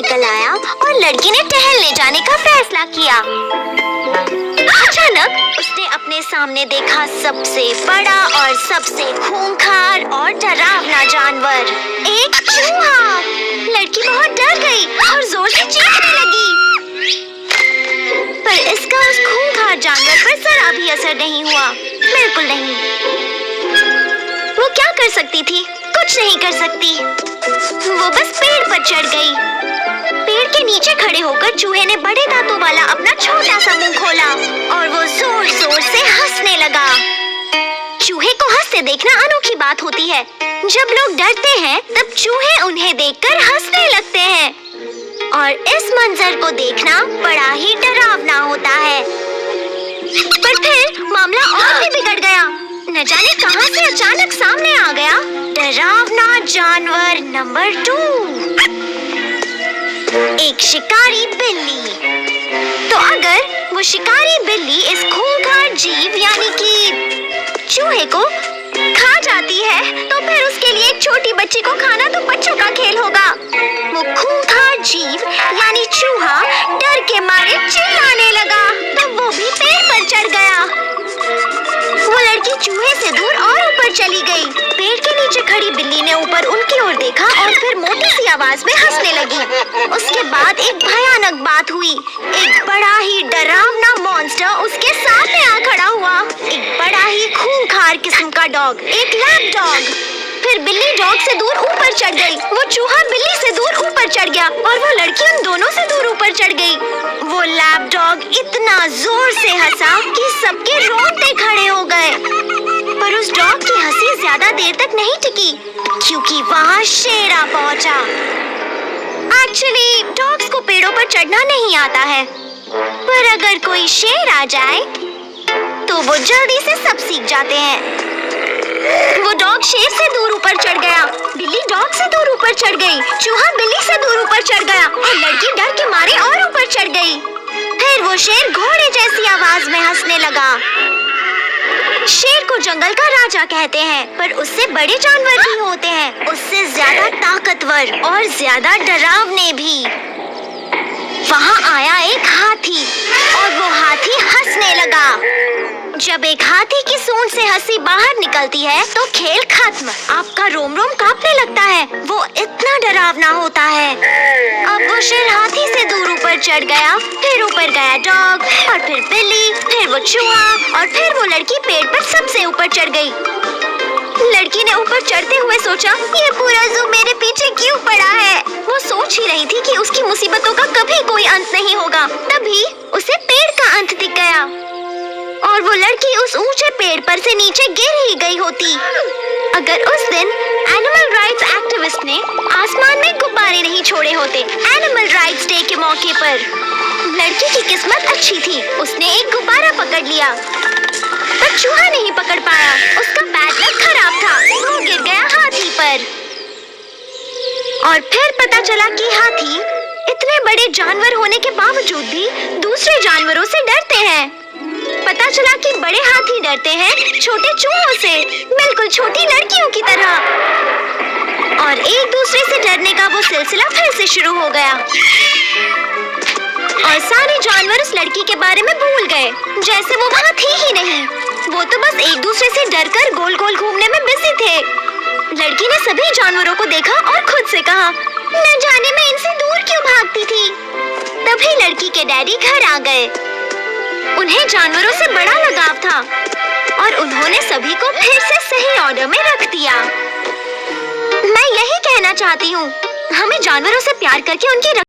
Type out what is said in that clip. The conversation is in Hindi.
निकल आया और लड़की ने टहलने जाने का फैसला किया। अचानक उसने अपने सामने देखा सबसे बड़ा और सबसे खूंखार और डरावना जानवर, एक चूहा। लड़की बहुत डर गई और जोर से चीखने लगी, पर इसका उस खूंखार जानवर पर जरा भी असर नहीं हुआ, बिल्कुल नहीं। वो क्या कर सकती थी? कुछ नहीं कर सकती। वो बस पेड़ पर चढ़ गई। पेड़ के नीचे खड़े होकर चूहे ने बड़े दांतों वाला अपना छोटा सा मुंह खोला और वो जोर जोर से हंसने लगा। चूहे को हंसते देखना अनोखी बात होती है। जब लोग डरते हैं तब चूहे उन्हें देखकर हंसने लगते हैं, और इस मंजर को देखना बड़ा ही डरावना होता है। पर फिर मामला और भी बिगड़ गया। न जाने कहां से अचानक सामने आ गया डरावना जानवर नंबर 2, एक शिकारी बिल्ली। तो अगर वो शिकारी बिल्ली इस खूंखार जीव यानी कि चूहे को खा जाती है तो फिर उसके लिए एक छोटी बच्ची को खाना तो बच्चों का खेल होगा। वो खूंखार जीव यानी चूहा डर के मारे चिल्लाने लगा तो वो भी पेड़ पर चढ़ गया। वो लड़की चूहे से दूर और ऊपर चली गई। पेड़ के नीचे खड़ी बिल्ली ने ऊपर उनकी ओर देखा और फिर मोटी सी आवाज में हंसने लगी। उसके बाद एक भयानक बात हुई। एक बड़ा ही डरावना मॉन्स्टर उसके सामने आ खड़ा हुआ। एक बड़ा ही खूंखार किस्म का डॉग, एक लैप डॉग। फिर बिल्ली डॉग से दूर ऊपर चढ़ गई। वो चूहा बिल्ली से दूर ऊपर चढ़ गया और वो लड़की उन दोनों से दूर ऊपर चढ़ गई। वो लैप डॉग इतना जोर से हंसा कि सबके रोंगटे खड़े हो गए। पर उस डॉग की हंसी ज्यादा देर तक नहीं टिकी क्योंकि वहाँ शेर आ पहुंचा। एक्चुअली डॉग्स को पेड़ों पर चढ़ना नहीं आता है, पर अगर कोई शेर आ जाए तो वो जल्दी से सब सीख जाते हैं। वो डॉग शेर से दूर ऊपर चढ़ गया, बिल्ली डॉग से दूर ऊपर चढ़ गई, चूहा बिल्ली से दूर ऊपर चढ़ गया और लड़की डर के मारे और ऊपर चढ़ गई। फिर वो शेर घोड़े जैसी आवाज में हंसने लगा। शेर को जंगल का राजा कहते हैं, पर उससे बड़े जानवर भी होते हैं, उससे ज्यादा ताकतवर और ज्यादा डरावने भी। वहाँ आया एक हाथी और वो हाथी हंसने लगा। जब एक हाथी की सूंड से हंसी बाहर निकलती है तो खेल खत्म। आपका रोम रोम कांपने लगता है, वो इतना डरावना होता है। अब वो शेर हाथी से दूर ऊपर चढ़ गया, फिर ऊपर गया डॉग और फिर बिल्ली, फिर वो चूहा और फिर वो लड़की पेड़ पर सबसे ऊपर चढ़ गई। लड़की ने ऊपर चढ़ते हुए सोचा, ये पूरा ज़ू मेरे पीछे क्यों पड़ा है। वो सोच ही रही थी कि उसकी मुसीबतों का कभी कोई अंत नहीं होगा। तभी उसे पेड़ का अंत दिख गया और वो लड़की उस ऊंचे पेड़ पर से नीचे गिर ही गई होती। अगर उस दिन एनिमल राइट्स एक्टिविस्ट ने आसमान में गुब्बारे नहीं छोड़े होते एनिमल राइट्स डे के मौके पर, लड़की की किस्मत अच्छी थी, उसने एक गुब्बारा पकड़ लिया, पर चूहा नहीं पकड़ पाया। उसका बैड लक खराब था, वो गिर गया हाथी पर। और फिर पता चला कि हाथी इतने बड़े जानवर होने के बावजूद भी दूसरे जानवरों से डरते हैं। पता चला कि बड़े हाथी डरते हैं छोटे चूहों से, बिल्कुल छोटी लड़कियों की तरह। और एक दूसरे से डरने का वो सिलसिला फिर से शुरू हो गया और सारे जानवर उस लड़की के बारे में भूल गए, जैसे वो वहाँ थी ही नहीं। वो तो बस एक दूसरे से डरकर गोल गोल घूमने में बिजी थे। लड़की ने सभी जानवरों को देखा और खुद से कहा, न जाने मैं इनसे दूर क्यों भागती थी। तभी लड़की के डैडी घर आ गए। उन्हें जानवरों से बड़ा लगाव था और उन्होंने सभी को फिर से सही ऑर्डर में रख दिया। मैं यही कहना चाहती हूँ, हमें जानवरों से प्यार करके उनकी